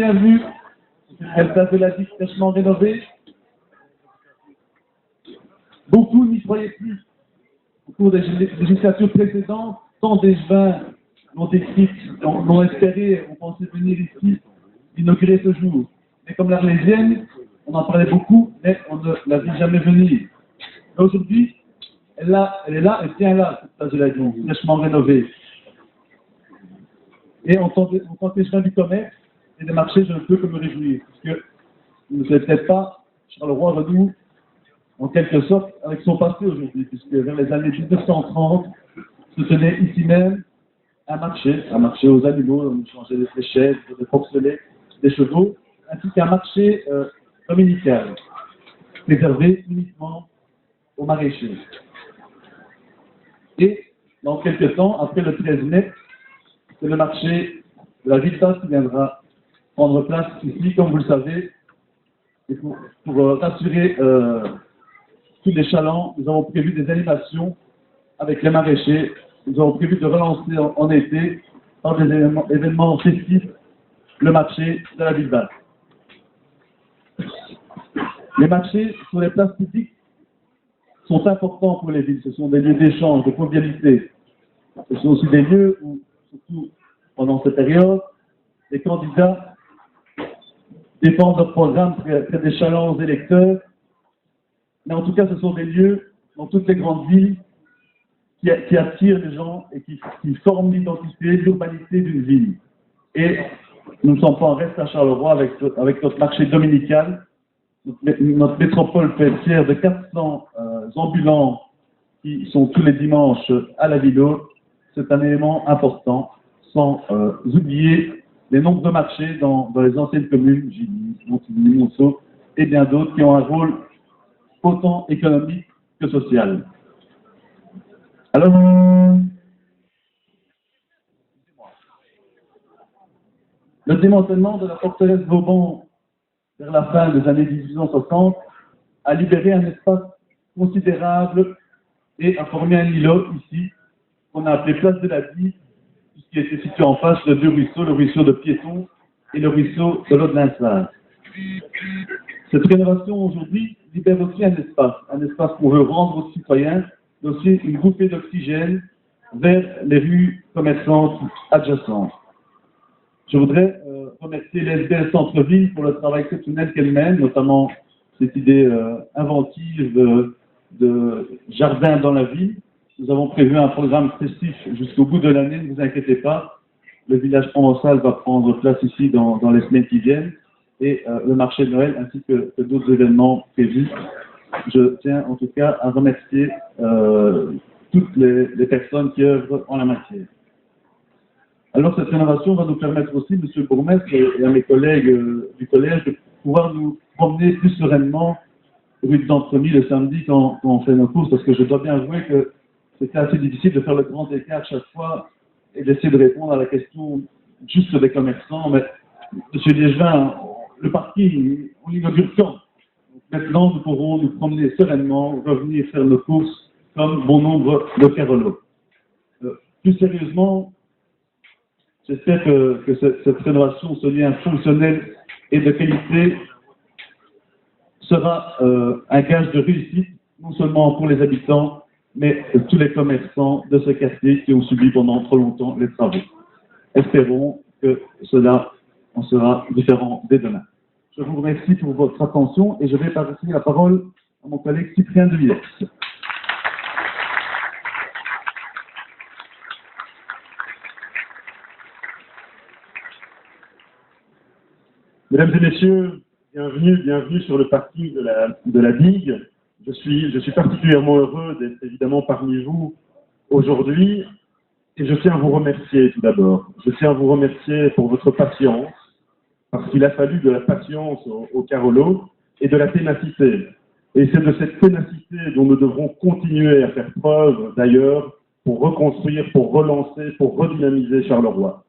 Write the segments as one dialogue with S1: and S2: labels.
S1: bienvenue. Elle place de la Digue fraîchement rénovée. Beaucoup n'y croyaient plus. Au cours des législatures précédentes, tant d'échevins l'ont décrite, l'ont espéré, ont pensé venir ici inaugurer ce jour. Mais comme l'Arlésienne, on en parlait beaucoup, mais on ne la vit jamais venir. Aujourd'hui, elle est là, elle tient là, cette place de la Digue, fraîchement rénovée. Et en tant qu'échevin du commerce et des marchés, je ne peux que me réjouir, puisque vous ne savez peut-être pas, Charleroi renoue en quelque sorte avec son passé aujourd'hui, puisque vers les années 1930, se tenait ici même un marché aux animaux, on changeait des fléchettes, des porcelets, des chevaux, ainsi qu'un marché dominical, réservé uniquement aux maraîchers. Et dans quelques temps, après le 13 mai, c'est le marché de la ville basse qui viendra prendre place ici, comme vous le savez. Et pour rassurer tous les chalands, nous avons prévu des animations avec les maraîchers. Nous avons prévu de relancer en été, par des événements festifs, le marché de la ville basse. Les marchés sur les places publiques sont importants pour les villes. Ce sont des lieux d'échange, de convivialité. Ce sont aussi des lieux où, surtout pendant cette période, les candidats défendent leur programme près des chalands électeurs. Mais en tout cas, ce sont des lieux dans toutes les grandes villes qui attirent les gens et qui forment l'identité, l'urbanité d'une ville. Et nous ne sommes pas en reste à Charleroi avec notre marché dominical. Notre métropole fait fière de 400 ambulants qui sont tous les dimanches à la ville haute. C'est un élément important, sans oublier les nombres de marchés dans les anciennes communes, Gilly, Montigny, Monceau, et bien d'autres qui ont un rôle autant économique que social. Alors, le démantèlement de la forteresse Vauban vers la fin des années 1860 a libéré un espace considérable et a formé un îlot ici, qu'on a appelé Place de la Digue, qui était situé en face de deux ruisseaux, le ruisseau de Piéton et le ruisseau de l'Aude-Linsard. Cette rénovation aujourd'hui libère aussi un espace qu'on veut rendre aux citoyens, mais aussi une bouffée d'oxygène vers les rues commerçantes adjacentes. Je voudrais remercier l'SBL Centre-Ville pour le travail exceptionnel qu'elle mène, notamment cette idée inventive de jardin dans la ville. Nous avons prévu un programme festif jusqu'au bout de l'année, ne vous inquiétez pas. Le village provençal va prendre place ici dans les semaines qui viennent, et le marché de Noël ainsi que d'autres événements prévus. Je tiens en tout cas à remercier toutes les personnes qui œuvrent en la matière. Alors cette rénovation va nous permettre aussi, Monsieur le Bourgmestre et à mes collègues du collège, de pouvoir nous promener plus sereinement rue de Dantremis le samedi quand on fait nos courses, parce que je dois bien avouer que c'était assez difficile de faire le grand écart chaque fois et d'essayer de répondre à la question juste des commerçants. Mais Monsieur Liégeois, le parking, on l'inaugure quand? Maintenant, nous pourrons nous promener sereinement, revenir faire nos courses comme bon nombre de Carolos. Plus sérieusement, j'espère que cette rénovation, ce lien fonctionnel et de qualité, sera un gage de réussite, non seulement pour les habitants, mais tous les commerçants de ce quartier qui ont subi pendant trop longtemps les travaux. Espérons que cela en sera différent dès demain. Je vous remercie pour votre attention et je vais passer la parole à mon collègue Cyprien de Villers.
S2: Mesdames et messieurs, bienvenue sur le parking de la Digue. Je suis particulièrement heureux d'être évidemment parmi vous aujourd'hui et je tiens à vous remercier tout d'abord. Je tiens à vous remercier pour votre patience, parce qu'il a fallu de la patience au Carolo et de la ténacité. Et c'est de cette ténacité dont nous devrons continuer à faire preuve d'ailleurs pour reconstruire, pour relancer, pour redynamiser Charleroi.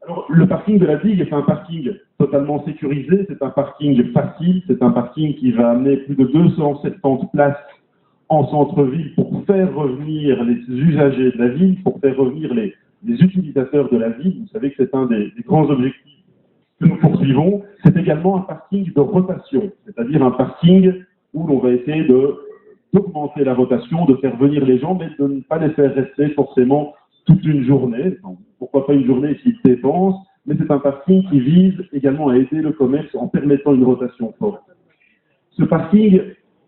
S2: Alors, le parking de la Digue est un parking totalement sécurisé, c'est un parking facile, c'est un parking qui va amener plus de 270 places en centre-ville pour faire revenir les usagers de la ville, pour faire revenir les utilisateurs de la ville. Vous savez que c'est un des grands objectifs que nous poursuivons, c'est également un parking de rotation, c'est-à-dire un parking où l'on va essayer d'augmenter la rotation, de faire venir les gens, mais de ne pas les faire rester forcément toute une journée. Enfin, pourquoi pas une journée s'ils dépensent, mais c'est un parking qui vise également à aider le commerce en permettant une rotation forte. Ce parking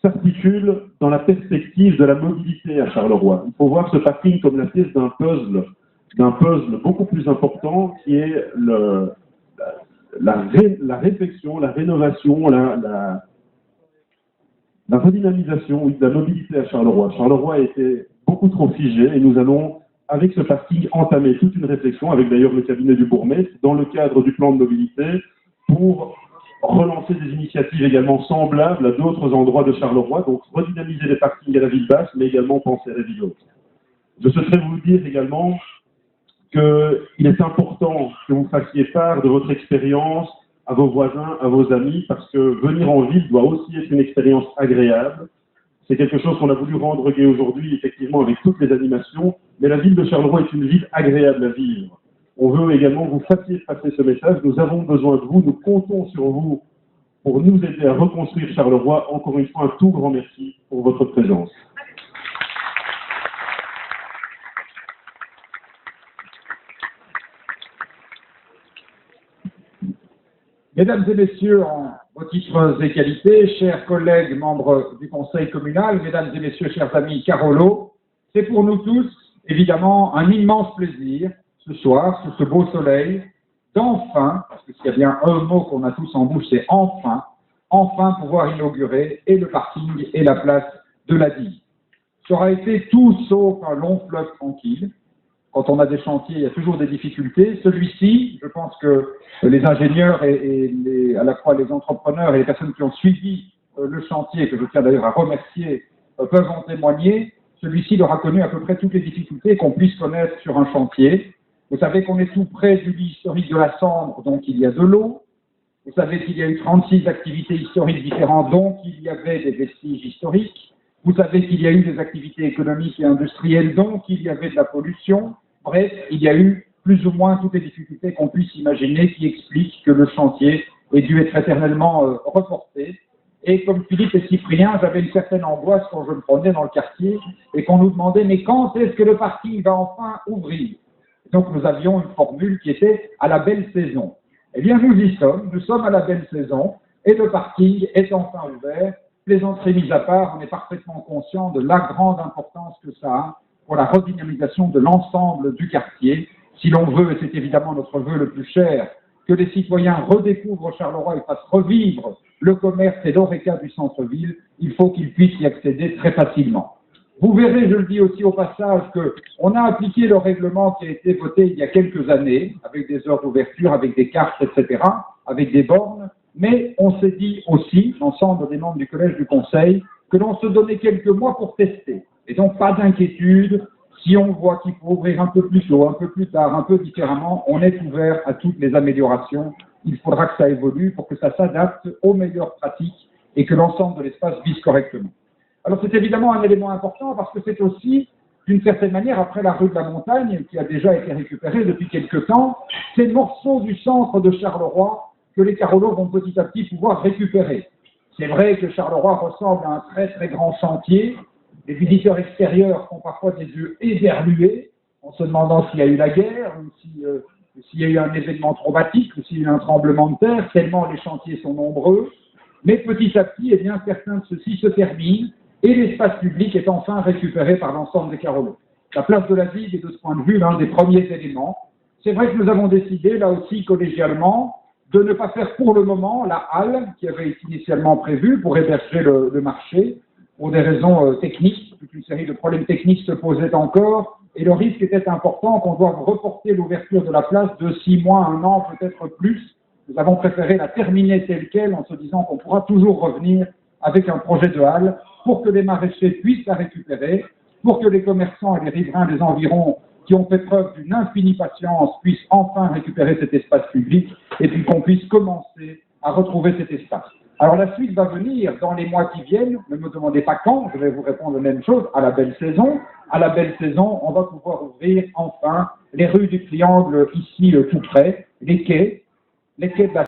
S2: s'articule dans la perspective de la mobilité à Charleroi. Il faut voir ce parking comme la pièce d'un puzzle beaucoup plus important qui est la réflexion, la rénovation, la redynamisation de la mobilité à Charleroi. Charleroi a été beaucoup trop figé et nous allons, avec ce parking, entamer toute une réflexion, avec d'ailleurs le cabinet du bourgmestre, dans le cadre du plan de mobilité, pour relancer des initiatives également semblables à d'autres endroits de Charleroi, donc redynamiser les parkings à la ville basse, mais également penser à la ville haute. Je souhaiterais vous dire également qu'il est important que vous fassiez part de votre expérience à vos voisins, à vos amis, parce que venir en ville doit aussi être une expérience agréable. C'est quelque chose qu'on a voulu rendre gai aujourd'hui, effectivement, avec toutes les animations, mais la ville de Charleroi est une ville agréable à vivre. On veut également que vous fassiez passer ce message. Nous avons besoin de vous, nous comptons sur vous pour nous aider à reconstruire Charleroi. Encore une fois, un tout grand merci pour votre présence.
S3: Mesdames et messieurs, en vos titres et qualités, chers collègues membres du conseil communal, mesdames et messieurs, chers amis Carolo, c'est pour nous tous, évidemment, un immense plaisir, ce soir, sous ce beau soleil, d'enfin, parce que s'il y a bien un mot qu'on a tous en bouche, c'est enfin, enfin pouvoir inaugurer et le parking et la place de la Digue. Ça aura été tout sauf un long fleuve tranquille. Quand on a des chantiers, il y a toujours des difficultés. Celui-ci, je pense que les ingénieurs et à la fois les entrepreneurs et les personnes qui ont suivi le chantier, que je tiens d'ailleurs à remercier, peuvent en témoigner. Celui-ci il aura connu à peu près toutes les difficultés qu'on puisse connaître sur un chantier. Vous savez qu'on est tout près du lit historique de la Cendre, donc il y a de l'eau. Vous savez qu'il y a eu 36 activités historiques différentes, donc il y avait des vestiges historiques. Vous savez qu'il y a eu des activités économiques et industrielles, donc il y avait de la pollution. Bref, il y a eu plus ou moins toutes les difficultés qu'on puisse imaginer qui expliquent que le chantier ait dû être éternellement reporté. Et comme Philippe et Cyprien, j'avais une certaine angoisse quand je me promenais dans le quartier et qu'on nous demandait « mais quand est-ce que le parking va enfin ouvrir ?» Donc nous avions une formule qui était « à la belle saison ». Eh bien nous y sommes, nous sommes à la belle saison et le parking est enfin ouvert. Plaisanterie mise à part, on est parfaitement conscient de la grande importance que ça a pour la redynamisation de l'ensemble du quartier. Si l'on veut, et c'est évidemment notre vœu le plus cher, que les citoyens redécouvrent Charleroi et fassent revivre le commerce et l'oreca du centre-ville, il faut qu'ils puissent y accéder très facilement. Vous verrez, je le dis aussi au passage, qu'on a appliqué le règlement qui a été voté il y a quelques années, avec des heures d'ouverture, avec des cartes, etc., avec des bornes, mais on s'est dit aussi, l'ensemble des membres du collège du conseil, que l'on se donnait quelques mois pour tester. Et donc, pas d'inquiétude, si on voit qu'il faut ouvrir un peu plus tôt, un peu plus tard, un peu différemment, on est ouvert à toutes les améliorations. Il faudra que ça évolue pour que ça s'adapte aux meilleures pratiques et que l'ensemble de l'espace vise correctement. Alors, c'est évidemment un élément important parce que c'est aussi, d'une certaine manière, après la rue de la Montagne, qui a déjà été récupérée depuis quelque temps, ces morceaux du centre de Charleroi que les Carolos vont petit à petit pouvoir récupérer. C'est vrai que Charleroi ressemble à un très très grand chantier. Les visiteurs extérieurs font parfois des yeux éberlués en se demandant s'il y a eu la guerre ou s'il y a eu un événement traumatique ou s'il y a eu un tremblement de terre, tellement les chantiers sont nombreux. Mais petit à petit, eh bien, certains de ceux-ci se terminent et l'espace public est enfin récupéré par l'ensemble des Carolos. La place de la Digue est de ce point de vue l'un des premiers éléments. C'est vrai que nous avons décidé, là aussi collégialement, de ne pas faire pour le moment la halle qui avait été initialement prévue pour héberger le marché, pour des raisons techniques. Toute une série de problèmes techniques se posaient encore, et le risque était important qu'on doive reporter l'ouverture de la place de 6 mois, 1 an, peut-être plus. Nous avons préféré la terminer telle quelle en se disant qu'on pourra toujours revenir avec un projet de halle pour que les maraîchers puissent la récupérer, pour que les commerçants et les riverains des environs qui ont fait preuve d'une infinie patience puissent enfin récupérer cet espace public et puis qu'on puisse commencer à retrouver cet espace. Alors la suite va venir dans les mois qui viennent, ne me demandez pas quand, je vais vous répondre la même chose, à la belle saison. À la belle saison, on va pouvoir ouvrir enfin les rues du Triangle ici tout près, les quais, les quais de la